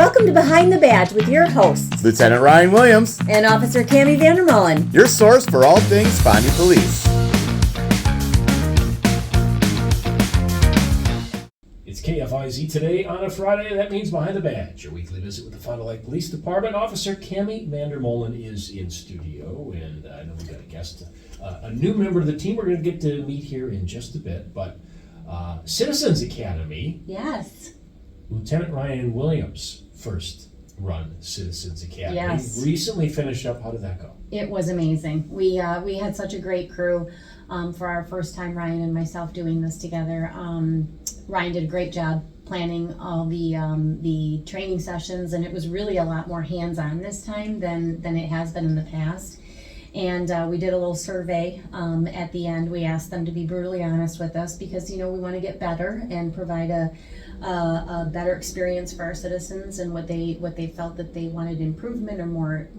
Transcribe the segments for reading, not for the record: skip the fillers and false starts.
Welcome to Behind the Badge with your hosts, Lieutenant Ryan Williams, and Officer Cammie Vandermolen. your source for all things Fond du Police. It's KFIZ today on a Friday. That means Behind the Badge, your weekly visit with the Fond du Lac Police Department. Officer Cammie Vandermolen is in studio, and I know we've got a guest, a new member of the team we're going to get to meet here in just a bit. But Citizens Academy. Yes. Lieutenant Ryan Williams first run Citizens Academy. Yes. Recently finished up. How did that go? It was amazing. We had such a great crew for our first time, Ryan and myself doing this together. Ryan did a great job planning all the training sessions, and it was really a lot more hands-on this time than it has been in the past. And we did a little survey at the end. We asked them to be brutally honest with us because, we want to get better and provide a better experience for our citizens and what they felt that they wanted improvement or more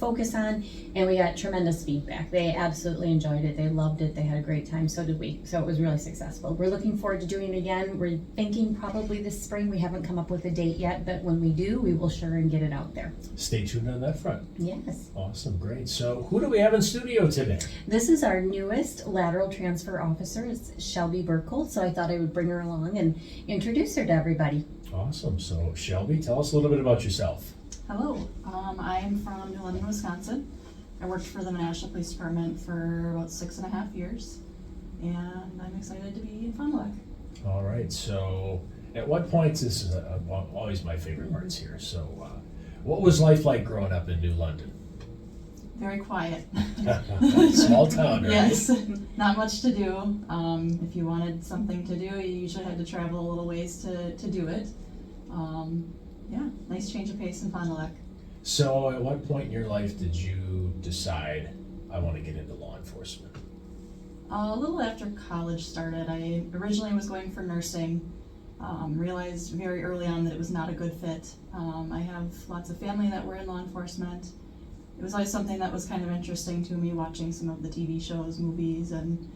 focus on. And we got tremendous feedback. They absolutely enjoyed it. They loved it. They had a great time. So did we. So it was really successful. We're looking forward to doing it again. We're thinking probably this spring. We haven't come up with a date yet, but when we do, we will sure and get it out there. Stay tuned on that front. Yes. Awesome, great. So who do we have in studio today? This is our newest lateral transfer officer. It's Shelby Burkle. So I thought I would bring her along and introduce her to everybody. Awesome. So Shelby, tell us a little bit about yourself. Hello, I'm from New London, Wisconsin. I worked for the Menasha Police Department for about 6.5 years, and I'm excited to be in Fond du Lac. All right. So at what point, this is always my favorite parts here. So what was life like growing up in New London? Very quiet. Small town, right? Yes, not much to do. If you wanted something to do, you usually had to travel a little ways to do it. Yeah, nice change of pace in Fond du Lac. So at what point in your life did you decide, I want to get into law enforcement? A little after college started. I originally was going for nursing. Realized very early on that it was not a good fit. I have lots of family that were in law enforcement. It was always something that was kind of interesting to me, watching some of the TV shows, movies, and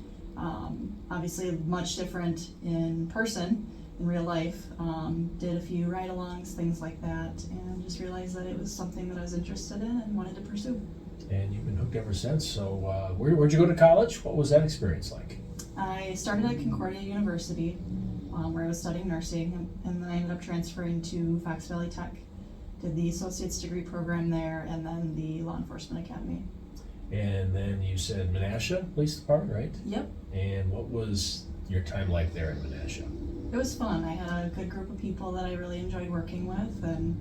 obviously much different in person, in real life. Did a few ride-alongs, things like that, and just realized that it was something that I was interested in and wanted to pursue. And you've been hooked ever since. So where'd you go to college? What was that experience like? I started at Concordia University, where I was studying nursing, and then I ended up transferring to Fox Valley Tech. Did the associate's degree program there, and then the law enforcement academy. And then you said Menasha Police Department, right? Yep. And what was your time like there in Menasha? It was fun. I had a good group of people that I really enjoyed working with, and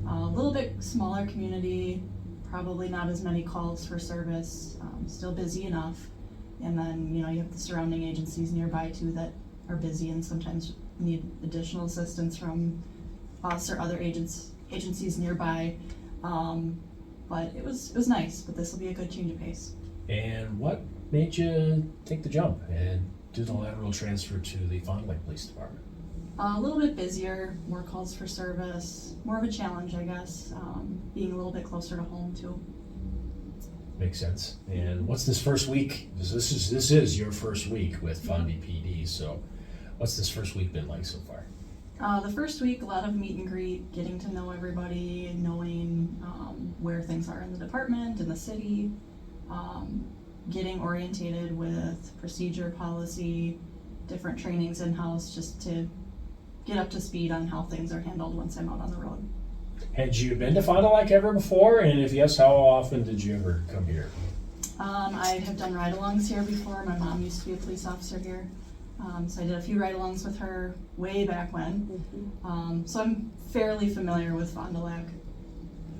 a little bit smaller community, probably not as many calls for service, still busy enough. And then, you have the surrounding agencies nearby too that are busy and sometimes need additional assistance from us or other agencies nearby. But it was nice, but this will be a good change of pace. And what made you take the jump and do the lateral transfer to the Fond du Lac Police Department? A little bit busier, more calls for service, more of a challenge, I guess, being a little bit closer to home too. Makes sense. And what's this first week? This is your first week with Fondy PD. So, what's this first week been like so far? The first week, a lot of meet and greet, getting to know everybody, knowing where things are in the department, in the city, getting orientated with procedure, policy, different trainings in-house, just to get up to speed on how things are handled once I'm out on the road. Had you been to Fond du Lac ever before? And if yes, how often did you ever come here? I have done ride-alongs here before. My mom used to be a police officer here. So I did a few ride-alongs with her way back when. So I'm fairly familiar with Fond du Lac.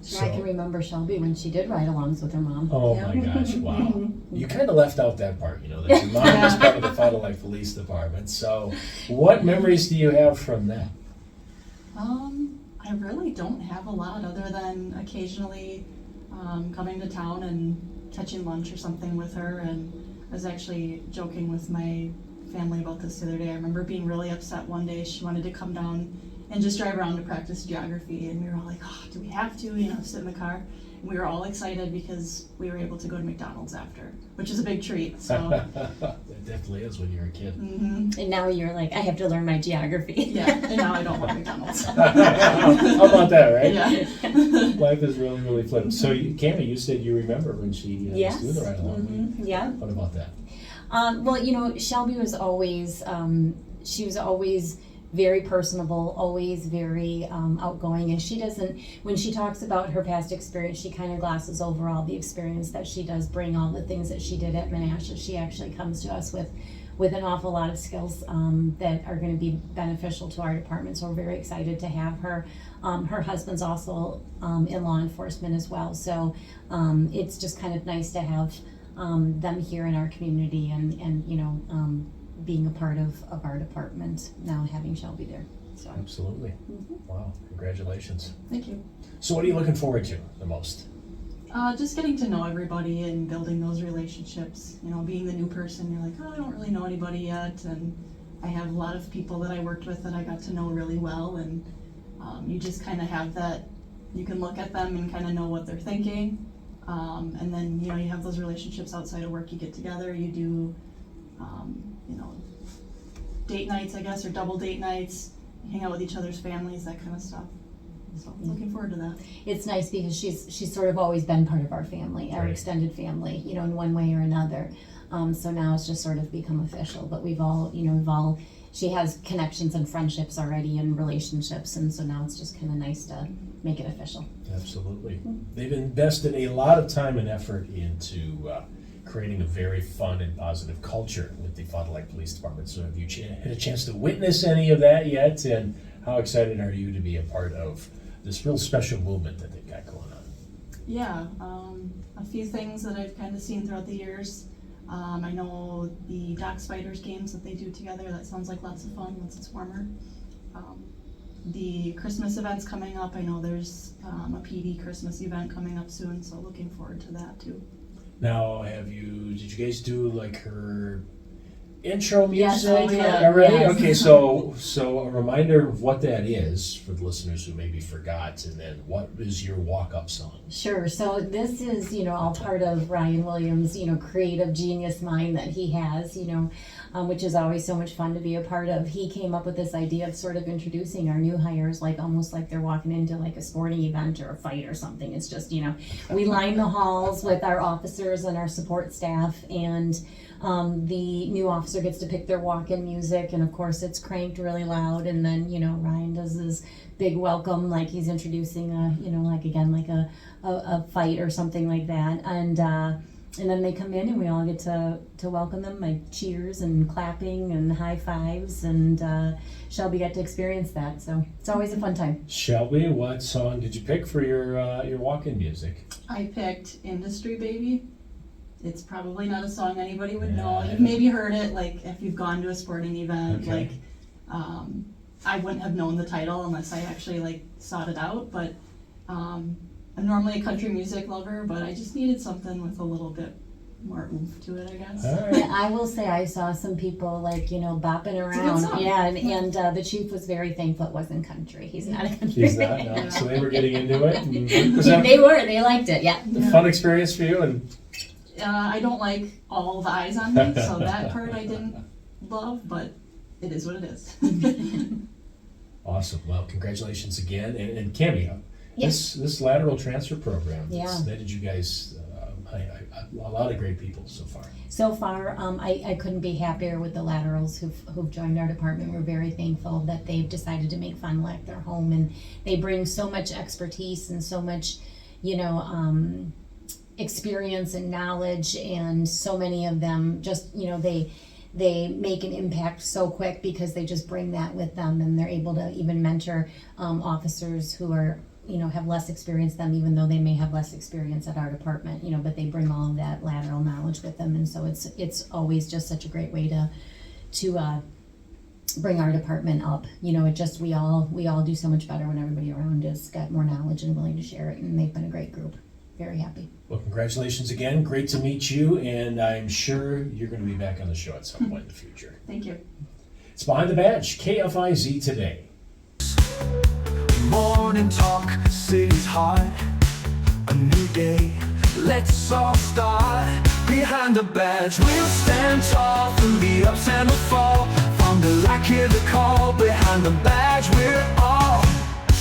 So I can remember Shelby when she did ride-alongs with her mom. Oh my gosh, wow. You kind of left out that part, that your mom was part of the Fond du Lac Police Department. So what memories do you have from that? I really don't have a lot other than occasionally coming to town and catching lunch or something with her. And I was actually joking with my family about this the other day. I remember being really upset one day. She wanted to come down and just drive around to practice geography, and we were all like, oh, do we have to, sit in the car? we were all excited because we were able to go to McDonald's after, which is a big treat. So It definitely is when you're a kid. And now you're like, I have to learn my geography. yeah, and now I don't want McDonald's. How about that, right? Yeah. Life is really, really flipped. So, Cammie, you said you remember when she Yes. was doing the ride along. Yeah. What about that? Well, Shelby was always, she was always very personable, always very outgoing, and she doesn't, when she talks about her past experience, she kind of glosses over all the experience that she does bring, all the things that she did at Menasha. She actually comes to us with an awful lot of skills that are going to be beneficial to our department, so we're very excited to have her. Her husband's also in law enforcement as well, so it's just kind of nice to have them here in our community and being a part of our department now, having Shelby there. So Absolutely. Wow, congratulations. Thank you. So, what are you looking forward to the most? Just getting to know everybody and building those relationships. Being the new person, you're like, oh, I don't really know anybody yet, and I have a lot of people that I worked with that I got to know really well, and you just kind of have that, you can look at them and kind of know what they're thinking, and then you have those relationships outside of work. You get together, you do date nights, I guess, or double date nights, hang out with each other's families, that kind of stuff. So looking forward to that. it's nice because she's sort of always been part of our family, our Right. extended family, in one way or another. So now it's just sort of become official, but we've all, she has connections and friendships already and relationships, and so now it's just kind of nice to make it official. Absolutely. They've invested a lot of time and effort into creating a very fun and positive culture with the Fond du Lac Police Department. So have you had a chance to witness any of that yet? And how excited are you to be a part of this real special movement that they've got going on? Yeah, a few things that I've kind of seen throughout the years. I know the Dock Spiders games that they do together, that sounds like lots of fun once it's warmer. The Christmas events coming up, I know there's a PD Christmas event coming up soon, so looking forward to that too. Now, did you guys do like her intro Yes, music we did, already? yes. Okay, so a reminder of what that is for the listeners who maybe forgot, and then what is your walk-up song? Sure. So this is, all part of Ryan Williams', creative genius mind that he has, which is always so much fun to be a part of. He came up with this idea of sort of introducing our new hires, like almost like they're walking into like a sporting event or a fight or something. It's just, we line the halls with our officers and our support staff, and the new officer gets to pick their walk-in music, and of course it's cranked really loud, and then Ryan does his big welcome, like he's introducing a fight or something like that, and then they come in and we all get to welcome them, like cheers and clapping and high fives, and Shelby got to experience that, so it's always a fun time. Shelby, what song did you pick for your walk-in music? I picked Industry Baby. It's probably not a song anybody would know. Yeah. You've maybe heard it, like if you've gone to a sporting event. Okay. Like, I wouldn't have known the title unless I actually sought it out. But I'm normally a country music lover, but I just needed something with a little bit more oomph to it, I guess. All right. Yeah, I will say I saw some people bopping around. song. Yeah, and the chief was very thankful it wasn't country. He's not a country He's not, fan. no. So they were getting into it. And was that They liked it, yeah. a fun experience for you? And I don't like all the eyes on me, so that part I didn't love, but it is what it is. awesome. Well, congratulations again. And Cammie, Yes. this lateral transfer program, Yeah. that you guys, a lot of great people so far. So far, I couldn't be happier with the laterals who've joined our department. We're very thankful that they've decided to make Fond du Lac their home, and they bring so much expertise and so much, experience and knowledge, and so many of them just, they make an impact so quick because they just bring that with them, and they're able to even mentor officers who are, have less experience than them, even though they may have less experience at our department, but they bring all of that lateral knowledge with them, and so it's always just such a great way to bring our department up. It just, we all do so much better when everybody around us got more knowledge and willing to share it, and they've been a great group. Very happy. Well, congratulations again. Great to meet you, and I'm sure you're going to be back on the show at some point in the future. Thank you. It's Behind the Badge, KFIZ Today. Morning talk, city's hot. a new day. Let's all start behind the badge. We'll stand tall through the ups and the fall. From the light, hear the call. Behind the badge, we're